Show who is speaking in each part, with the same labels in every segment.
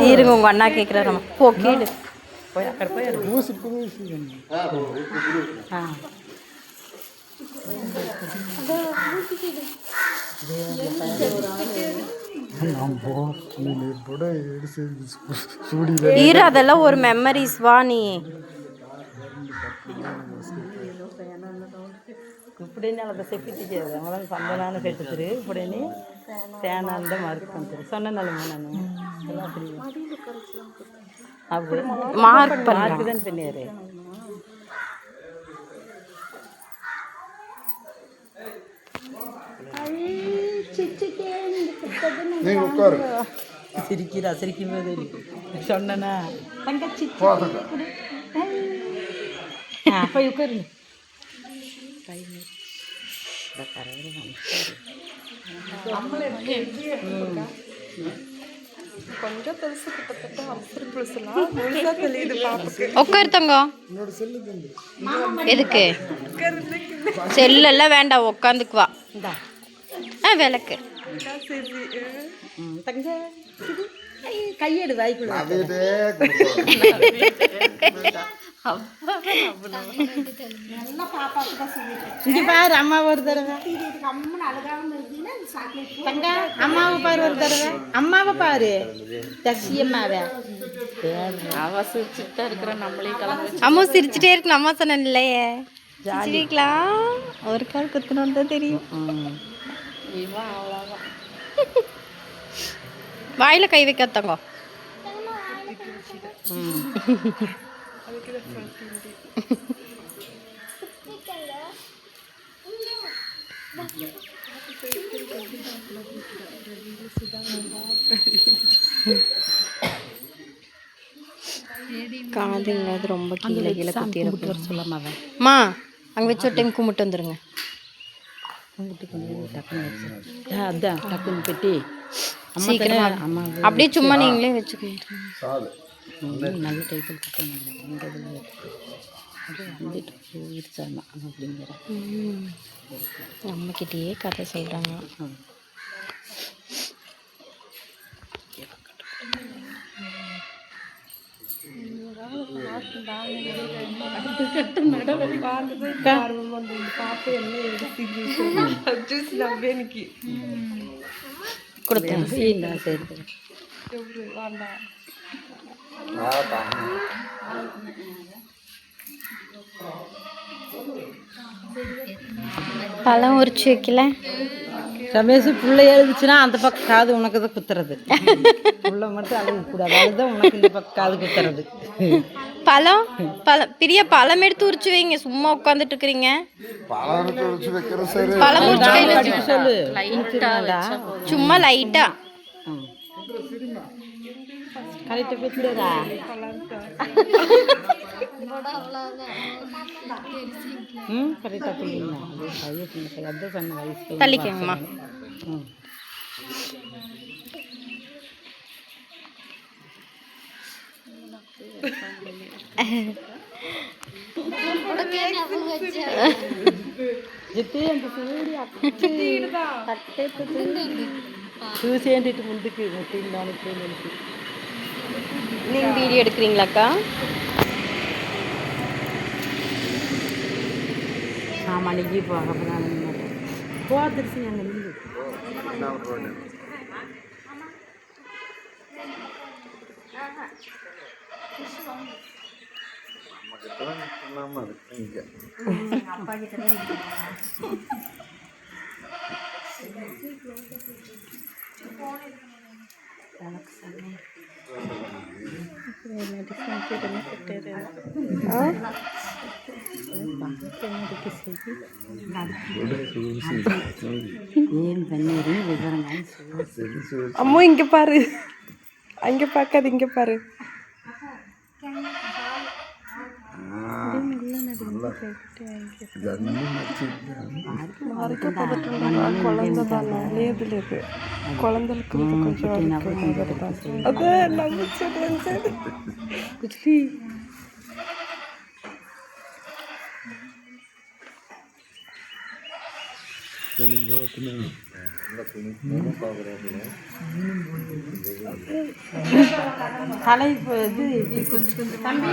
Speaker 1: இருங்க உங்க அண்ணா கேட்குறாரு போ கேளு போய் அக்கறை போய் ஈர அதெல்லாம் ஒரு மெமரிஸ் வா நீ ఇప్పుడైనా అలా సెప్పించేది మనం సందనాన్ని పెట్టుతురు ఇప్పుడైనా తేనంద మరుకుంటారు సొన్ననల్లమ్మ నేను அப்படி மார்க் தான் பண்ணியாரு சிரிக்கிறா சிரிக்கும் போது சொன்னா தங்கச்சி போய் உட்காரு
Speaker 2: கொஞ்சம் பெருசு கிட்டத்தட்ட அவசரம் பெருசுலாம் முழுசா தெரியுது பாப்புக்கு.
Speaker 1: உட்காரு தங்கம். எதுக்கு செல்லெல்லாம் வேண்டாம் உட்காந்துக்குவா. விளக்கு தங்க கையெடு வாய்க்குள்ள இங்க பாரு அம்மா ஒரு தடவை அம்மாவை பாரு ஒரு தடவை அம்மாவை பாரு தக்ஷி அம்மாவை அவ சிரிச்சுட்டா இருக்கிற நம்மளே கிளம்பி அம்மா சிரிச்சுட்டே இருக்கு அம்மா சொன்ன இல்லையே சிரிக்கலாம் ஒரு கால் குத்துனோன்னு தான் தெரியும் வாயில கை வைக்காதங்க காதுங்க அது ரொம்ப கீழே கீழே குத்திர சொல்லாமா அங்கே வச்ச டைம் கும்பிட்டு வந்துடுங்க அதான் டக்குன்னு பெட்டி சீக்கிரம் அம்மா அப்படியே சும்மா நீங்களே வச்சுக்கோங்க நல்ல டைப்பில் குட்டணும் வந்துட்டு போயிடுச்சாமா அப்படிங்கிற நம்மக்கிட்டேயே கதை சொல்கிறாங்க கொடுத்தேன் சரி பழம் உரிச்சு வைக்கல ரமேஷ் புள்ள எழுதுச்சுன்னா அந்த பக்கம் காது உனக்கு தான் குத்துறது புள்ள மட்டும் அழுக கூடாது அதுதான் உனக்கு இந்த பக்கம் காது குத்துறது பழம் பெரிய பழம் எடுத்து உரிச்சு வைங்க சும்மா உட்காந்துட்டு இருக்கிறீங்க பழம் உரிச்சு சொல்லு சும்மா லைட்டா கரெக்டா பேசுறதா கரெக்டா புரியுங்களா அதான் சொன்ன வயசு தள்ளிக்கங்கம்மா చూసేంటి ముందుకి దానికి நீங்கள் வீடியோ எடுக்கிறீங்களாக்கா ஆமாம் அன்றைக்கி போத்துருச்சு நாங்கள் இருந்து அப்பா கிட்ட
Speaker 2: அம்மா இங்க பாரு அங்க பார்க்காது இங்க பாரு குழந்தைக்கு கொஞ்சம்
Speaker 1: தலை இது தம்பி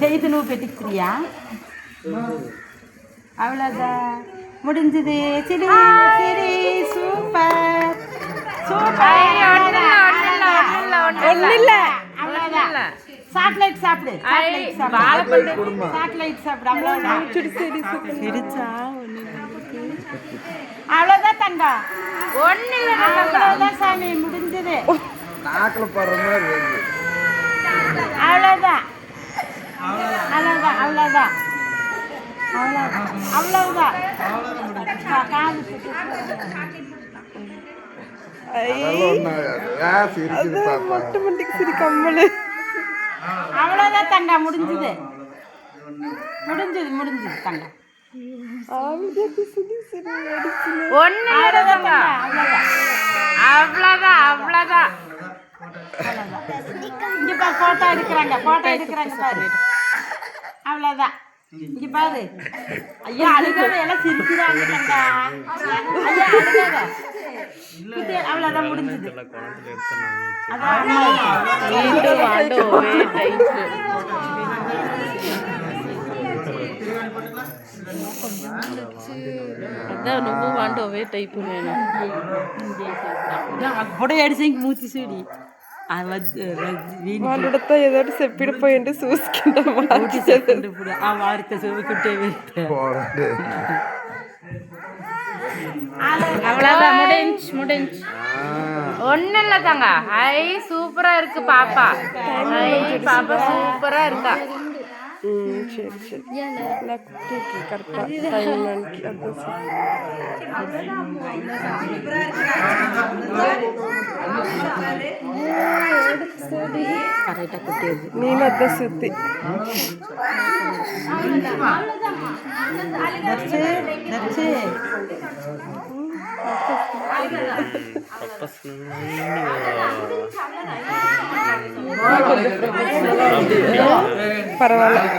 Speaker 1: செய்து நூ பெட்டிக்கிறியா அவ்வளோதான் முடிஞ்சது சரி சரி சூப்பர் சூப்பர் ஒன்றும் இல்லை அவ்வளோதான் சாக்லேட் சாப்பிடு சாக்லேட் சாப்பிடு அவ்வளோதான் சிரிச்சா அவ்வளோதான் தங்கம் ஒன்றும் இல்லை அவ்வளோதான் சாமி முடிஞ்சது அவ்வளோதான் அவ்வளோதான் அவ்வளோதான் அவ்வளவுதான் அவ்வளவுதான் தங்கா முடிஞ்சது முடிஞ்சது முடிஞ்சது தங்கா ஒன்னு அவ்வளவுதான் அவ்வளவுதான் இங்க பாரு போட்டோ எடுக்கிறாங்க பாரு அவ்வளவுதான் இங்க பாரு ஐயா அழுகாத எல்லாம் சிரிக்கிறாங்க தங்கா ஐயா அழுகாத அவ்வளவுதான் முடிஞ்சது
Speaker 2: అదే నువ్వు వాంటో అవే టైపు నేను
Speaker 1: ఫోటో ఏడిసి మూతి చూడి
Speaker 2: వాళ్ళతో ఏదో చెప్పిడిపోయింది చూసుకుంటాం
Speaker 1: ఇప్పుడు ఆ వాడితో చూసుకుంటే
Speaker 2: அவ்வளோதான் முடிஞ்சு ஒன்றும் இல்லை தாங்க ஐ சூப்பராக இருக்கு பாப்பா ஐ பாப்பா சூப்பராக இருக்கா சரி சரி கரெக்டாக ನೀನು ಅದ ಸುದ್ದಿ ಪರವಾಗಿಲ್ಲ